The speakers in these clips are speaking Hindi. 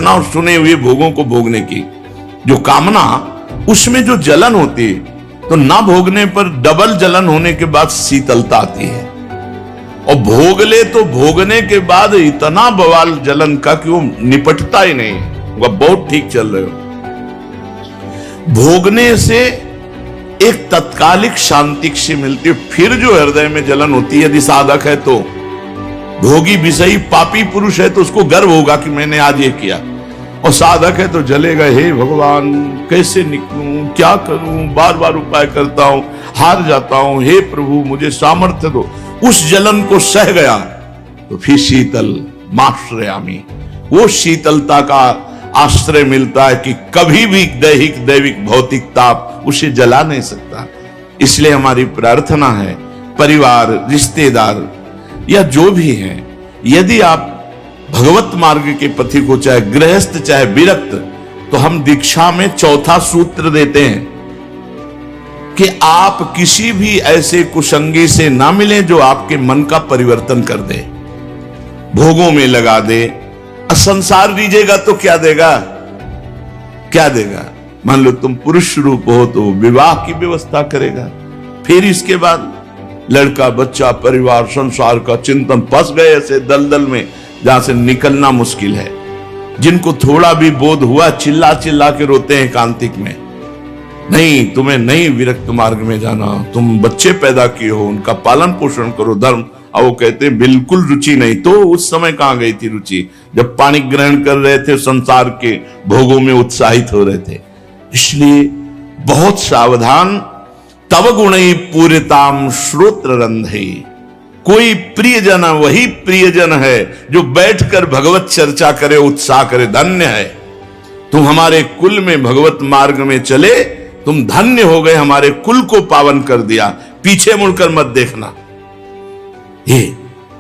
और सुने हुए भोगों को भोगने की जो कामना, उसमें जो जलन होती है, तो ना भोगने पर डबल जलन होने के बाद शीतलता आती है, और भोग ले तो भोगने के बाद इतना बवाल जलन का कि वो निपटता ही नहीं, वह बहुत ठीक चल रहे हो। भोगने से एक तत्कालिक शांति सी मिलती है, फिर जो हृदय में जलन होती है, यदि साधक है तो, भोगी विषयी पापी पुरुष है तो उसको गर्व होगा कि मैंने आज ये किया, और साधक है तो जलेगा, हे भगवान कैसे निकलूं, क्या करूं, बार बार उपाय करता हूं, हार जाता हूं, हे प्रभु मुझे सामर्थ्य दो। उस जलन को सह गया तो फिर शीतल माश्रयामी, वो शीतलता का आश्रय मिलता है कि कभी भी दैहिक दैविक भौतिक ताप उसे जला नहीं सकता। इसलिए हमारी प्रार्थना है, परिवार, रिश्तेदार या जो भी है, यदि आप भगवत मार्ग के पथी को, चाहे गृहस्थ चाहे विरक्त, तो हम दीक्षा में चौथा सूत्र देते हैं कि आप किसी भी ऐसे कुसंगी से ना मिलें जो आपके मन का परिवर्तन कर दे, भोगों में लगा दे। संसार दीजिएगा तो क्या देगा, क्या देगा। मान लो तुम पुरुष रूप हो तो विवाह की व्यवस्था करेगा, फिर इसके बाद लड़का बच्चा परिवार संसार का चिंतन, फंस गए ऐसे दलदल में जहां से निकलना मुश्किल है। जिनको थोड़ा भी बोध हुआ चिल्ला चिल्ला के रोते हैं कांतिक में, नहीं तुम्हें नहीं विरक्त मार्ग में जाना, तुम बच्चे पैदा किए हो, उनका पालन पोषण करो, धर्म। और वो कहते हैं बिल्कुल रुचि नहीं। तो उस समय कहां गई थी रुचि, जब पानी ग्रहण कर रहे थे, संसार के भोगों में उत्साहित हो रहे थे। इसलिए बहुत सावधान। तव गुणई पूरिताम श्रोत्र रंधे, कोई प्रियजन वही प्रियजन है जो बैठकर भगवत चर्चा करे, उत्साह करे, धन्य है। तुम हमारे कुल में भगवत मार्ग में चले, तुम धन्य हो गए, हमारे कुल को पावन कर दिया। पीछे मुड़कर मत देखना। ये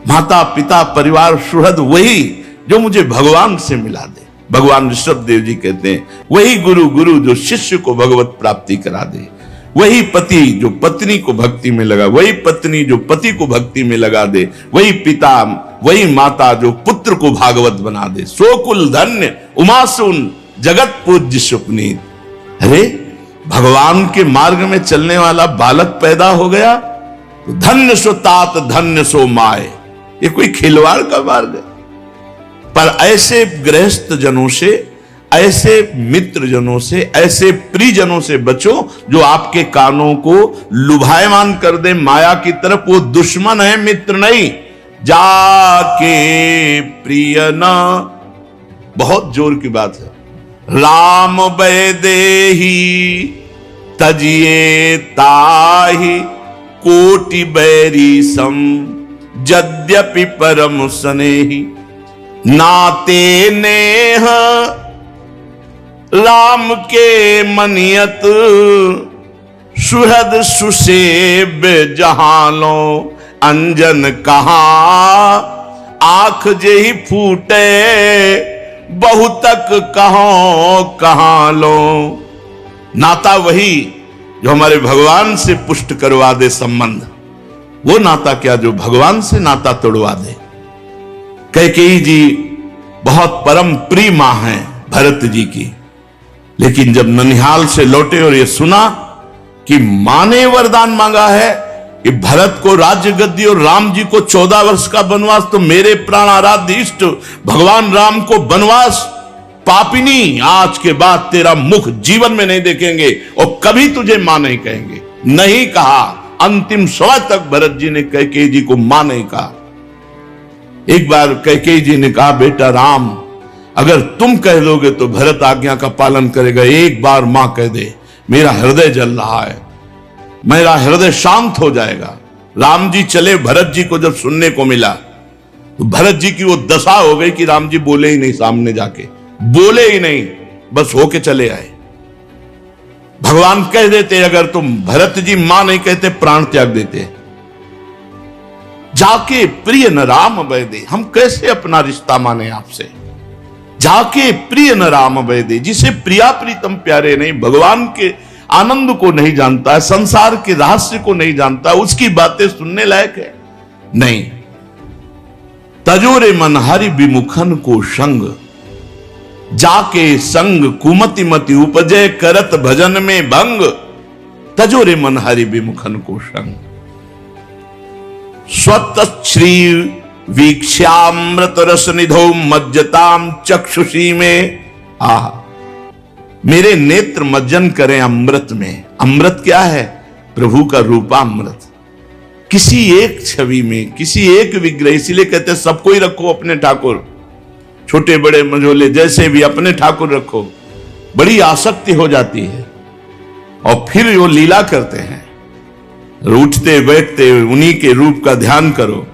माता पिता परिवार सुहृद वही जो मुझे भगवान से मिला दे। भगवान ऋषभ देव जी कहते हैं, वही गुरु जो शिष्य को भगवत प्राप्ति करा दे, वही पति जो पत्नी को भक्ति में लगा, वही पत्नी जो पति को भक्ति में लगा दे, वही पिता वही माता जो पुत्र को भागवत बना दे। सो कुल धन्य उमा सुन जगत पूज्य सुपनीत। अरे भगवान के मार्ग में चलने वाला बालक पैदा हो गया तो धन्य सो तात धन्य सो माए। ये कोई खिलवाड़ का मार्ग है। पर ऐसे गृहस्थ जनों से, ऐसे मित्र जनों से, ऐसे प्रियजनों से बचो जो आपके कानों को लुभायमान कर दे माया की तरफ। वो दुश्मन है, मित्र नहीं। जाके प्रिय न, बहुत जोर की बात है। राम वैदेही तजिए ताहि कोटि बैरी सम, यद्यपि परम स्नेही नाते नेह राम के मनियत, सुहृद सुसेव्य जहानो अंजन कहा, आंख जेहि फूटे बहुतक कहो कहां लो। नाता वही जो हमारे भगवान से पुष्ट करवा दे संबंध, वो नाता क्या जो भगवान से नाता तोड़वा दे। कैकेयी जी बहुत परम प्रिय मां हैं भरत जी की, लेकिन जब ननिहाल से लौटे और ये सुना कि मां ने वरदान मांगा है कि भरत को राज्य गद्दी और राम जी को 14 वर्ष का वनवास, तो मेरे प्राण आराध्य इष्ट भगवान राम को वनवास, पापिनी आज के बाद तेरा मुख जीवन में नहीं देखेंगे और कभी तुझे मां नहीं कहेंगे। नहीं कहा, अंतिम समय तक भरत जी ने कैकेयी जी को मां नहीं कहा। एक बार कैकेयी जी ने कहा, बेटा राम अगर तुम कह दोगे तो भरत आज्ञा का पालन करेगा, एक बार मां कह दे, मेरा हृदय जल रहा है, मेरा हृदय शांत हो जाएगा। राम जी चले, भरत जी को जब सुनने को मिला तो भरत जी की वो दशा हो गई कि राम जी बोले ही नहीं, सामने जाके बोले ही नहीं, बस होके चले आए। भगवान कह देते, अगर तुम भरत जी मां नहीं कहते प्राण त्याग देते। जाके प्रिय न राम वैदे, हम कैसे अपना रिश्ता माने आपसे। जाके प्रिय न राम वैदे, जिसे प्रिया प्रीतम प्यारे नहीं, भगवान के आनंद को नहीं जानता है, संसार के रहस्य को नहीं जानता, उसकी बातें सुनने लायक है नहीं। तजोरे मन हरि विमुखन को संग, जाके संग कुमति मति उपजे करत भजन में भंग तजो रे मन हरि विमुखन को संग। स्वत श्री वीक्ष्यामृत रस निधो मज्जताम चक्षुषी में। आह, मेरे नेत्र मज्जन करें अमृत में। अमृत क्या है? प्रभु का रूपामृत। किसी एक छवि में, किसी एक विग्रह, इसीलिए कहते हैं सबको ही रखो अपने ठाकुर, छोटे बड़े मझोले जैसे भी अपने ठाकुर रखो। बड़ी आसक्ति हो जाती है और फिर वो लीला करते हैं, उठते बैठते उन्हीं के रूप का ध्यान करो।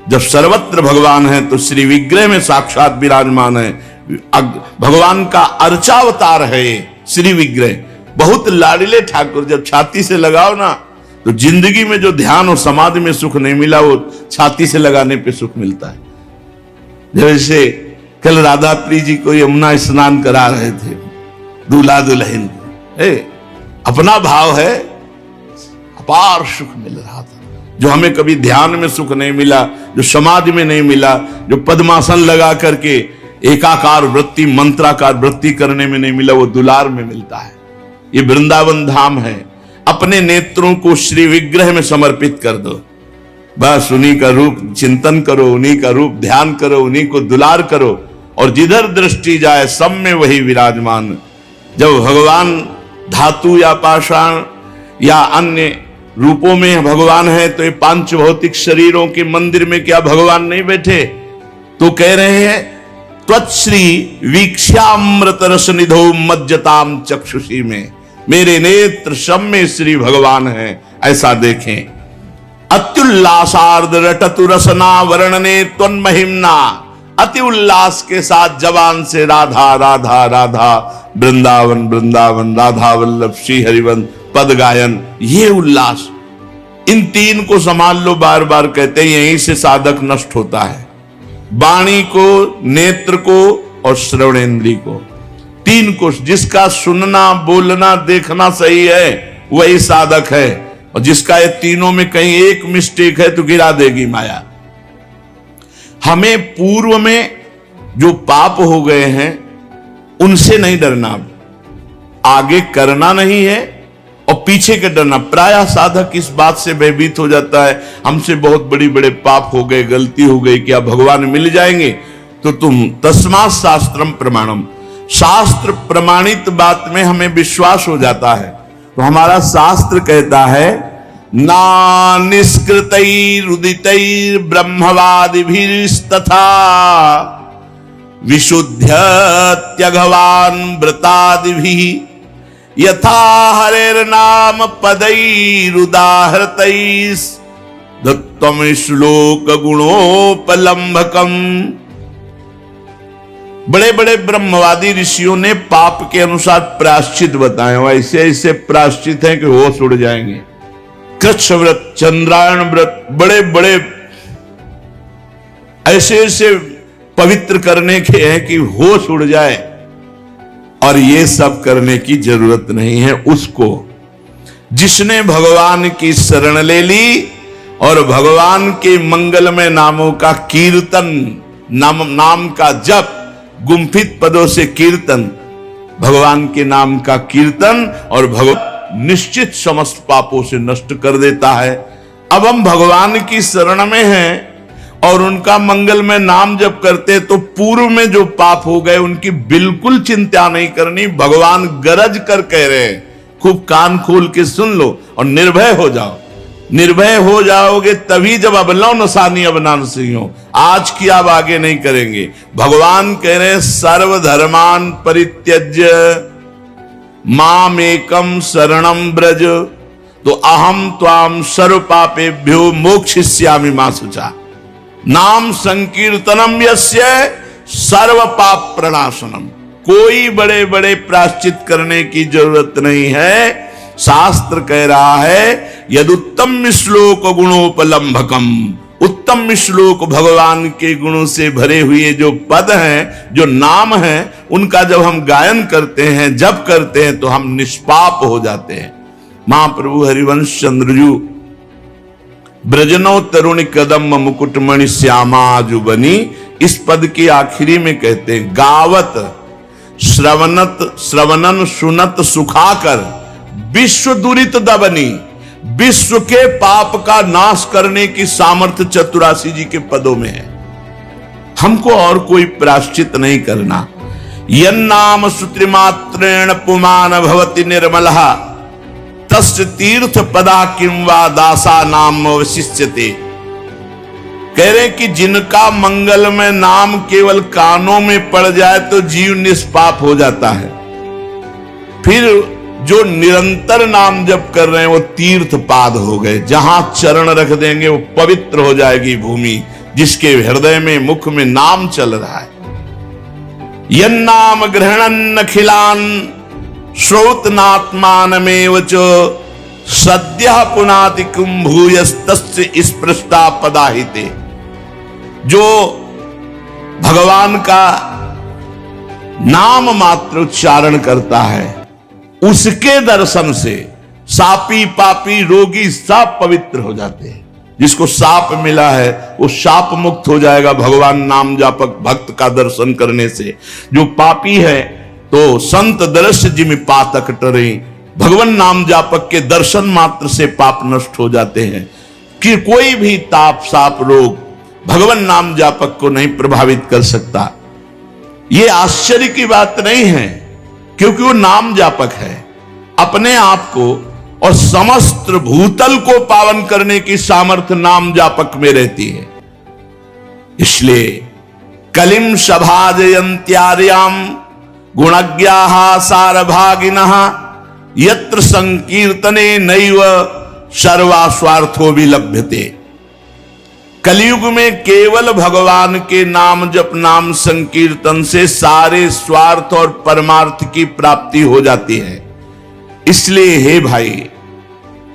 जब सर्वत्र भगवान है तो श्री विग्रह में साक्षात विराजमान है। भगवान का अर्चावतार है ये श्री विग्रह। बहुत लाडले ठाकुर, जब छाती से लगाओ ना तो जिंदगी में जो ध्यान और समाधि में सुख नहीं मिला वो छाती से लगाने पे सुख मिलता है। जैसे कल राधा प्री जी को यमुना स्नान करा रहे थे, दूल्हा दुल्हन, अपना भाव है, अपार सुख मिल रहा था जो हमें कभी ध्यान में सुख नहीं मिला, जो समाधि में नहीं मिला, जो पद्मासन लगा करके एकाकार वृत्ति मंत्राकार वृत्ति करने में नहीं मिला, वो दुलार में मिलता है। ये वृंदावन धाम है। अपने नेत्रों को श्री विग्रह में समर्पित कर दो, बस उन्हीं का रूप चिंतन करो, उन्हीं का रूप ध्यान करो, उन्हीं को दुलार करो और जिधर दृष्टि जाए सब में वही विराजमान। जब भगवान धातु या पाषाण या अन्य रूपों में भगवान है तो ये पांच भौतिक शरीरों के मंदिर में क्या भगवान नहीं बैठे? तो कह रहे हैं त्वच्छ्री वीक्ष्यामृत रस निधो मज्जताम चक्षुषी में, मेरे नेत्र सब में श्री भगवान है, ऐसा देखें। अत्युल्लासार्ध रटतु रसना वर्णने त्वन्महिम्ना, अति उल्लास के साथ जवान से राधा राधा राधा, वृंदावन वृंदावन, राधा वल्लभ श्री हरिवंश पद गायन, ये उल्लास। इन तीन को संभाल लो, बार बार कहते हैं, यहीं से साधक नष्ट होता है। वाणी को, नेत्र को और श्रवणेन्द्रिय को, तीन को। जिसका सुनना बोलना देखना सही है वही साधक है, और जिसका ये तीनों में कहीं एक मिस्टेक है तो गिरा देगी माया। हमें पूर्व में जो पाप हो गए हैं उनसे नहीं डरना, आगे करना नहीं है और पीछे के डरना। प्रायः साधक इस बात से भयभीत हो जाता है, हमसे बहुत बड़ी बड़े पाप हो गए, गलती हो गई, क्या भगवान मिल जाएंगे? तो तुम तस्मात् शास्त्रम प्रमाणम, शास्त्र प्रमाणित बात में हमें विश्वास हो जाता है। तो हमारा शास्त्र कहता है ना निष्कृतैरुदितैर् ब्रह्मवादिभिस्तथा विशुद्ध्यत्यघवान् व्रतादिभिः यथा हरेर्नाम पदैरुदाहृतैस् दत्तम श्लोक गुणोपलम्भकम्। बड़े बड़े ब्रह्मवादी ऋषियों ने पाप के अनुसार प्रायश्चित बताए, ऐसे ऐसे प्रायश्चित हैं कि होश उड़ जाएंगे। कृच्छ व्रत, चंद्रायण व्रत, बड़े बड़े ऐसे ऐसे पवित्र करने के हैं कि होश उड़ जाए। और ये सब करने की जरूरत नहीं है उसको जिसने भगवान की शरण ले ली और भगवान के मंगलमय नामों का कीर्तन, नाम का जप, गुम्फित पदों से कीर्तन, भगवान के नाम का कीर्तन, और भगवान निश्चित समस्त पापों से नष्ट कर देता है। अब हम भगवान की शरण में हैं और उनका मंगलमय नाम जप करते तो पूर्व में जो पाप हो गए उनकी बिल्कुल चिंता नहीं करनी। भगवान गरज कर कह रहे हैं, खूब कान खोल के सुन लो और निर्भय हो जाओ। निर्भय हो जाओगे तभी जब अबलौ नसानी अबनानसी हो। आज की अब आगे नहीं करेंगे। भगवान कह रहे हैं सर्वधर्मान परित्यज्य मामेकम शरणम ब्रज, तो अहम त्वाम सर्व पापेभ्यो मोक्षयिष्यामि मा शुचा। नाम संकीर्तनम यस्य सर्व पाप प्रणाशनम। कोई बड़े बड़े प्रायश्चित करने की जरूरत नहीं है। शास्त्र कह रहा है यदुत्तम श्लोक गुणोपलम्भकम, उत्तम श्लोक भगवान के गुणों से भरे हुए जो पद हैं, जो नाम हैं, उनका जब हम गायन करते हैं, जप करते हैं तो हम निष्पाप हो जाते हैं। महाप्रभु हरिवंश चंद्रजू ब्रजनो तरुणी कदम मुकुटमणि श्यामा जुबनी, इस पद के आखिरी में कहते हैं गावत श्रवणन सुनत सुखाकर विश्व दुरित दबनी, विश्व के पाप का नाश करने की सामर्थ्य चतुरासी जी के पदों में है। हमको और कोई प्रायश्चित नहीं करना। यन्नाम सूत्रिमात्रेण पुमान भवति निर्मलः तस्य तीर्थ पदा किं वा दासा नाम अवशिष्यते। कह रहे कि जिनका मंगलमय नाम केवल कानों में पड़ जाए तो जीव निष्पाप हो जाता है। फिर जो निरंतर नाम जप कर रहे हैं वो तीर्थ पाद हो गए। जहां चरण रख देंगे वो पवित्र हो जाएगी भूमि, जिसके हृदय में मुख में नाम चल रहा है। यन्नाम गृहणन् अखिलान श्रोतनात्मानमेव च सद्यः पुनाति कुंभूयस्तस्य स्पृष्टा पदाहिते। जो भगवान का नाम मात्र उच्चारण करता है, उसके दर्शन से सापी पापी रोगी सब पवित्र हो जाते हैं। जिसको साप मिला है वो साप मुक्त हो जाएगा भगवान नाम जापक भक्त का दर्शन करने से। जो पापी है तो संत दर्श जिमि पातक टरे, भगवान नाम जापक के दर्शन मात्र से पाप नष्ट हो जाते हैं। कि कोई भी ताप साप रोग भगवान नाम जापक को नहीं प्रभावित कर सकता। यह आश्चर्य की बात नहीं है, क्योंकि वो नाम जापक है। अपने आप को और समस्त भूतल को पावन करने की सामर्थ्य नाम जापक में रहती है। इसलिए कलिम सभाजयंत्यार्याम गुणज्ञाः सारभागिनः यत्र संकीर्तने नैव सर्वास्वार्थो विलभ्यते। कलयुग में केवल भगवान के नाम जप नाम संकीर्तन से सारे स्वार्थ और परमार्थ की प्राप्ति हो जाती है। इसलिए हे भाई,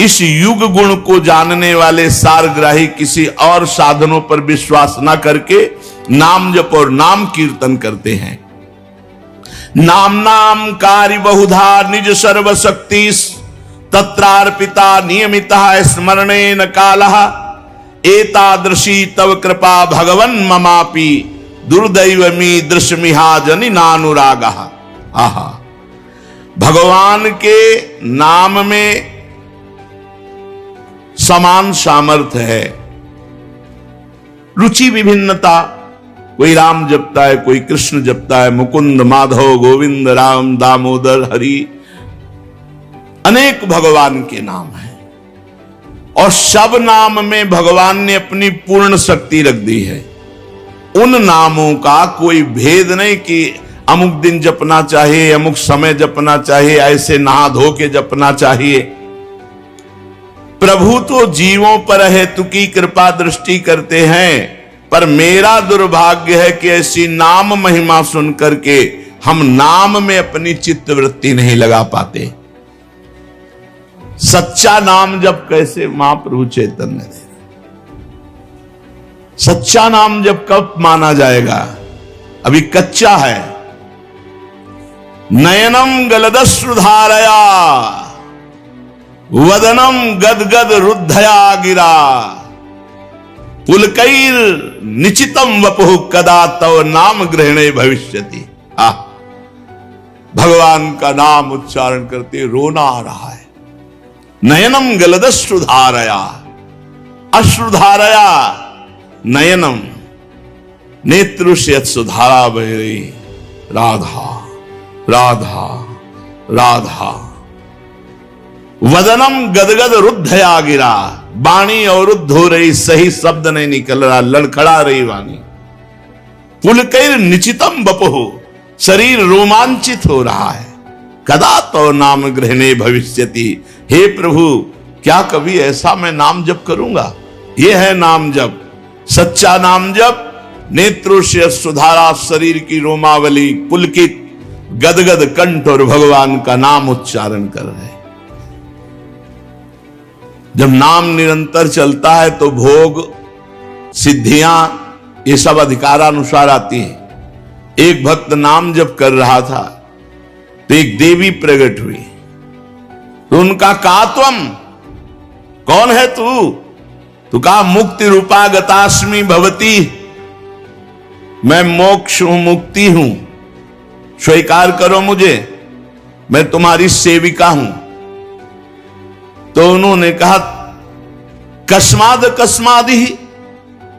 इस युग गुण को जानने वाले सारग्राही किसी और साधनों पर विश्वास न करके नाम जप और नाम कीर्तन करते हैं। नाम नाम कार्य बहुधा निज सर्वशक्ति तत्रार्पिता नियमितः स्मरणेन कालः एतादृशी तव कृपा भगवन् ममापि दुर्दैवमी दृश्यमिहाजनि नानुरागः। आहा, भगवान के नाम में समान सामर्थ्य है। रुचि विभिन्नता, कोई राम जपता है, कोई कृष्ण जपता है, मुकुंद माधव गोविंद राम दामोदर हरि, अनेक भगवान के नाम हैं। और सब नाम में भगवान ने अपनी पूर्ण शक्ति रख दी है। उन नामों का कोई भेद नहीं कि अमुक दिन जपना चाहिए, अमुक समय जपना चाहिए, ऐसे नहा धो के जपना चाहिए। प्रभु तो जीवों पर हेतु की कृपा दृष्टि करते हैं, पर मेरा दुर्भाग्य है कि ऐसी नाम महिमा सुन करके हम नाम में अपनी चित्त वृत्ति नहीं लगा पाते। सच्चा नाम जब कैसे महाप्रभु चैतन्य दे, सच्चा नाम जब कब माना जाएगा? अभी कच्चा है। नयनम गलदश्रुधारया वदनम गदगद रुद्धया गिरा पुलकैर निचितम वपुः कदा तव नाम ग्रहणे भविष्यति। भगवान का नाम उच्चारण करते रोना आ रहा है। नयनम गलदश्रुधारया, अश्रुधारया नयनम, नेत्रु से अश्रुधारा बह रही। राधा राधा राधा। वदनम गदगद रुद्धया गिरा, वाणी अवरुद्ध हो रही, सही शब्द नहीं निकल रहा, लड़खड़ा रही वाणी। पुलकैर निचितम वपुः, शरीर रोमांचित हो रहा है। कदा तो नाम ग्रहणे भविष्यति। हे प्रभु, क्या कभी ऐसा मैं नाम जप करूंगा? यह है नाम जप, सच्चा नाम जप। नेत्रों से सुधारा, शरीर की रोमावली, पुलकित गदगद कंठ और भगवान का नाम उच्चारण कर रहे। जब नाम निरंतर चलता है तो भोग सिद्धियां ये सब अधिकारानुसार आती हैं। एक भक्त नाम जप कर रहा था तो एक देवी प्रकट हुई। तो उनका कहा, तुम कौन है तू? तो कहा, मुक्ति रूपा गतास्मि भवती, मैं मोक्ष हूं, मुक्ति हूं। स्वीकार करो मुझे, मैं तुम्हारी सेविका हूं। तो उन्होंने कहा कस्माद अकस्माद ही,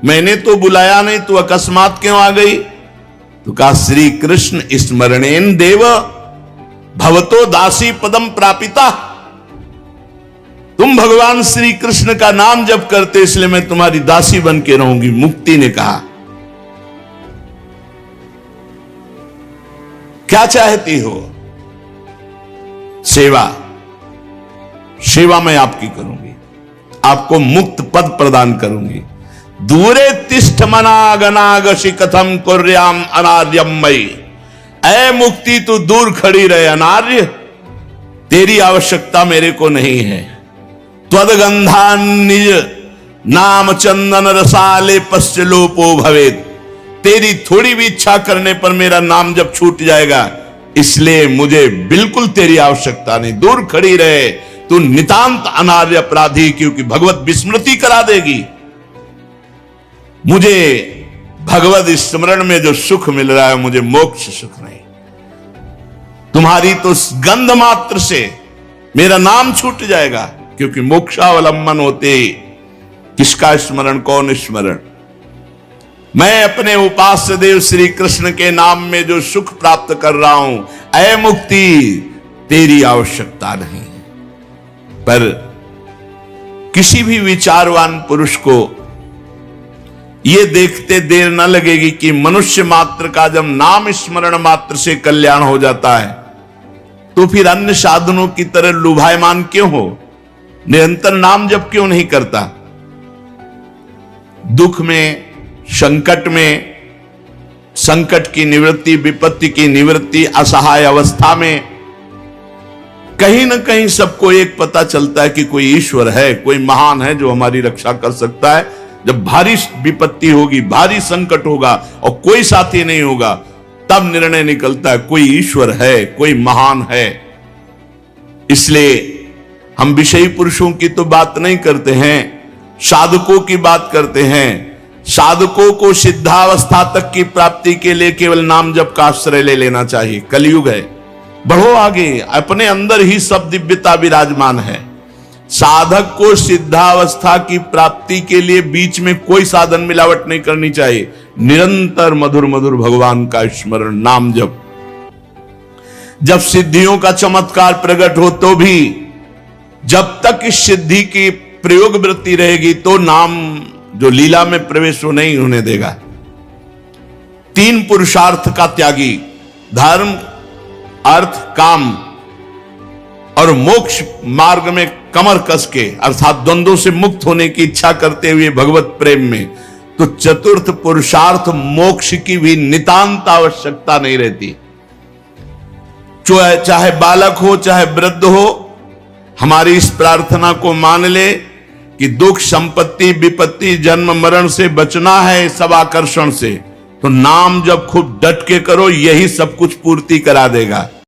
मैंने तो बुलाया नहीं, तू अकस्मात क्यों आ गई? तो कहा श्री कृष्ण स्मरणेन देव भवतो दासी पदम प्रापिता, तुम भगवान श्री कृष्ण का नाम जप करते इसलिए मैं तुम्हारी दासी बन के रहूंगी। मुक्ति ने कहा क्या चाहती हो? सेवा, सेवा मैं आपकी करूंगी, आपको मुक्त पद प्रदान करूंगी। दूरे तिष्ठ मनागनागशी कथम कुर्याम अनार्यम मई, ऐ मुक्ति तू दूर खड़ी रहे अनार्य, तेरी आवश्यकता मेरे को नहीं है। त्वदगंधान निज नाम चंदन रसाले पश्चलोपो भवेद, तेरी थोड़ी भी इच्छा करने पर मेरा नाम जब छूट जाएगा, इसलिए मुझे बिल्कुल तेरी आवश्यकता नहीं, दूर खड़ी रहे, तू नितांत अनार्य अपराधी, क्योंकि भगवत विस्मृति करा देगी। मुझे भगवत स्मरण में जो सुख मिल रहा है, मुझे मोक्ष सुख नहीं। तुम्हारी तो गंध मात्र से मेरा नाम छूट जाएगा, क्योंकि मोक्षावलंबन होते किसका स्मरण, कौन स्मरण? मैं अपने उपास्य देव श्री कृष्ण के नाम में जो सुख प्राप्त कर रहा हूं, ऐ मुक्ति तेरी आवश्यकता नहीं। पर किसी भी विचारवान पुरुष को यह देखते देर न लगेगी कि मनुष्य मात्र का जब नाम स्मरण मात्र से कल्याण हो जाता है, तो फिर अन्य साधनों की तरह लुभायमान क्यों हो? निरंतर नाम जप क्यों नहीं करता? दुख में, संकट में, संकट की निवृत्ति, विपत्ति की निवृत्ति, असहाय अवस्था में कहीं ना कहीं सबको एक पता चलता है कि कोई ईश्वर है, कोई महान है जो हमारी रक्षा कर सकता है। जब भारी विपत्ति होगी, भारी संकट होगा और कोई साथी नहीं होगा, तब निर्णय निकलता है कोई ईश्वर है, कोई महान है। इसलिए हम विषयी पुरुषों की तो बात नहीं करते हैं, साधकों की बात करते हैं। साधकों को सिद्धावस्था तक की प्राप्ति के लिए केवल नाम जप का आश्रय ले लेना चाहिए। कलयुग है, बढ़ो आगे, अपने अंदर ही सब दिव्यता विराजमान है। साधक को सिद्धावस्था की प्राप्ति के लिए बीच में कोई साधन मिलावट नहीं करनी चाहिए। निरंतर मधुर मधुर भगवान का स्मरण, नाम जप। जब सिद्धियों का चमत्कार प्रकट हो तो भी जब तक इस सिद्धि की प्रयोग वृत्ति रहेगी तो नाम जो लीला में प्रवेश हो नहीं होने देगा। तीन पुरुषार्थ का त्यागी, धर्म, अर्थ, काम और मोक्ष मार्ग में कमर कस के अर्थात द्वंद्वों से मुक्त होने की इच्छा करते हुए भगवत प्रेम में, तो चतुर्थ पुरुषार्थ मोक्ष की भी नितांत आवश्यकता नहीं रहती। चाहे बालक हो चाहे वृद्ध हो, हमारी इस प्रार्थना को मान ले कि दुख, संपत्ति, विपत्ति, जन्म मरण से बचना है, सब आकर्षण से, तो नाम जब खूब डट के करो, यही सब कुछ पूर्ति करा देगा।